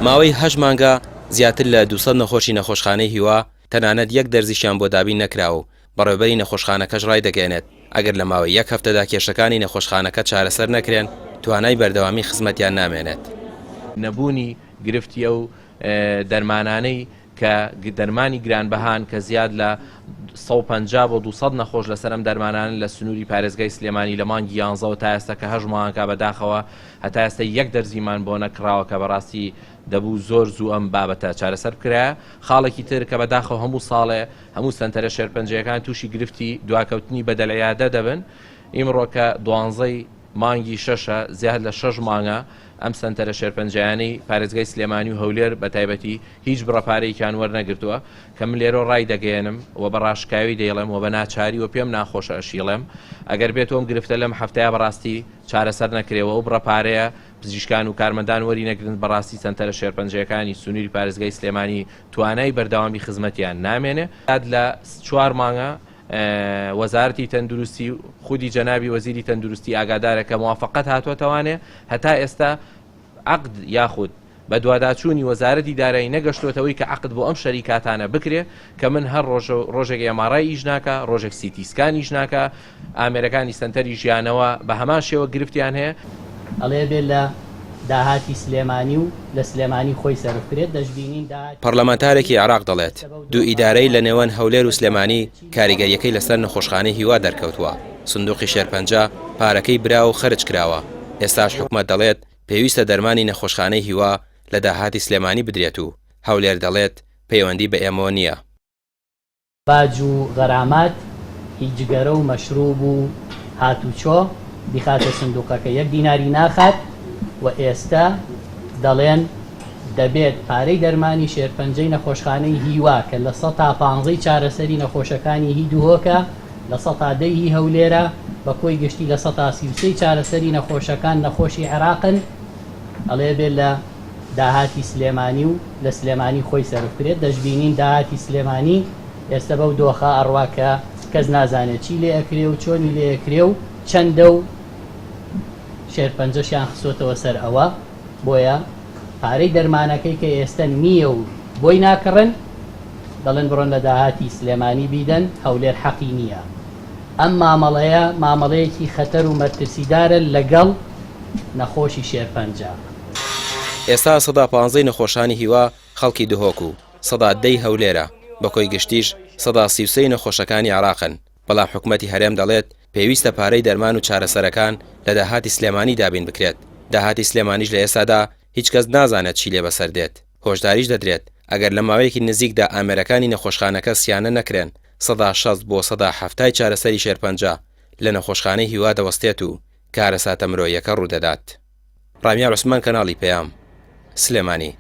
ماوەی 8 مانگە زیاتر لە 200 نەخۆشی نەخۆشخانەی هیوا تەنانەت یەک دەرزیشیان بۆ دابین نەکراوە و بەڕێوەبەری نەخۆشخانەکەش ڕای دەگەێنێت ئەگەر لە ماوەی یەک هەفتەدا کێشەکانی نەخۆشخانەکە چارەسەر نەکرێن توانای بەردەوامی خزمەتیان نامێنێت. نەبوونی گرفتیە و دەرمانانەی کە دەرمانی گرانبەهان کە زیاد لە 150 بۆ 200 نەخۆش لەسەرم دەرمانان لە سنووری پارێزگای سلێمانی لە مانگی 11 تا ئێستا کە 8 مانگە بەداخەوە هەتا ئێستا یەک دەرزیمان بۆ نەکراوە کە بەڕاستی دەبوو زۆر زوو ئەم بابەتە چارەسەر بکرایە. خاڵێکی تر کە بەداخەوە هەموو ساڵێ هەموو سنتەرە شێرپەنجەکان تووشی گرفتی دواکەوتنی بەدەلەیادە دەبن. ئیمڕۆکە 12 مانگی 6 زیاد لە 6 مانگە ئەم سنتەرە شێرپەنجەیانەی پارێزگای سلێمانی و هەولێر بە تایبەتی هیچ بڕەپارەیەکیان وەرنەگرتووە کە من لێرە ڕای دەگەێنم و بە ڕاشکاوی دەیڵێم و بە ناچاری و پێم ناخۆشە ئەشیڵێم ئەگەر بێتۆم گرفتە لەم هەفتەیە بەڕاستی چارەسەر نەکرێەوە و بڕەپارەیە پزیشکان و کارمەندان وەری نەگرن بەڕاستی سنتەرە شێرپەنجەکانی سنووری پارێزگای سلێمانی توانای بەردەوامی خزمەتیان نامێنێ. لە 4 مانگە وەزارەتی تەندروستی خودی جەنابی وەزیری تەندروستی ئاگادارە کە موافقەت هاتووەتەوانێ هەتا ئێستا عقد یاخود بە دوواداچوونی وەزارەتی دارایی نەگەشتوێتەوەی کە عقد بۆ ئەم شەریکاتانە بکرێ کە من هەر ڕۆژێک ئێمارای ئیش ناکە ڕۆژێک سیتیسکانیش ناکە ئامێرەکانی سنتەری ژیانەوە بە هەمان شێوە گرفتیان هەیە. ئەڵێ بێت لە داهاتی سلێمانی و لە سلێمانی خۆی سەرفکرێت دەشبینین. پەرلەمانتارێکی عێراق دەڵێت دوو ئیدارەی لە نێوان هەولێر و سلێمانی کاریگەریەکەی لەسەر نەخۆشخانەی هیوا دەرکەوتووە. سندوقی شێرپەنجە پارەکەی برا و خەرج کراوە. ئێستاش حکومەت دەڵێت پێویستە دەرمانی نەخۆشخانەی هیوا لە داهاتی سلێمانی بدرێت و هەولێر دەڵێت پەیوەندی بە ئێمەوە نییە. باج و غەرامات هیچ گەرە و مەشروب و هاتوچۆ بیخاتە سندوقەکە 1 دیناری ناخات و ئێستا دەڵێن دەبێت پارەی دەرمانی شێرپەنجەی نەخۆشخانەی هیوا کە لە 115 چارەسەری نەخۆشەکانی هی دووهۆکە لە 110 هی هەولێرە بە کۆی گشتی لە 133 چارەسەری نەخۆشەکان نەخۆشی عێراقن ئەڵێ بێت لە داهاتی سلێمانی و لە سلێمانی خۆی سەرفکرێت دەشبینین داهاتی سلێمانی ئێستا بەو دۆخە ئەڕوا کە کەس نازانێت چی لێ ئەکرێ و چۆنی لێ ئەکرێ و چەندە و شێرپەنجەشیان خسۆتەوە سەر ئەوە بۆیە پارەی دەرمانەکەی کە ئێستا نییە و بۆی ناکڕن دەڵێن بڕۆن لە داهاتی سلێمانی بیدەن هەولێر حەقی نییە. ئەم مامەڵەیە مامەڵەیەکی خەتەر و مەترسیدارە لەگەڵ نەخۆشی شێرپەنجە. ئێستا 115 نەخۆشانی هیوا خەڵکی دهۆک و 110 هەولێرە بە کۆی گشتیش 133 نەخۆشەکانی عێراقن. بەڵام حکومەتی هەرێم دەڵێت پێویستە پارەی دەرمان و چارەسەرەکان لە داهاتی سلێمانی دابین بکرێت. داهاتی سلێمانیش لە ئێستادا هیچ کەس نازانێت چی لێ بەسەر دێت. هۆشداریش دەدرێت ئەگەر لە ماوەیەکی نزیکدا ئامێرەکانی نەخۆشخانەکە سیانە نەکرێن 160 بۆ 170 چارەسەری شێرپەنجە لە نەخۆشخانەی هیوا دەوەستێت و کارە ساتە مرۆیەکە ڕوودەدات. ڕامیار عوسمان کەناڵی پەیام سلێمانی.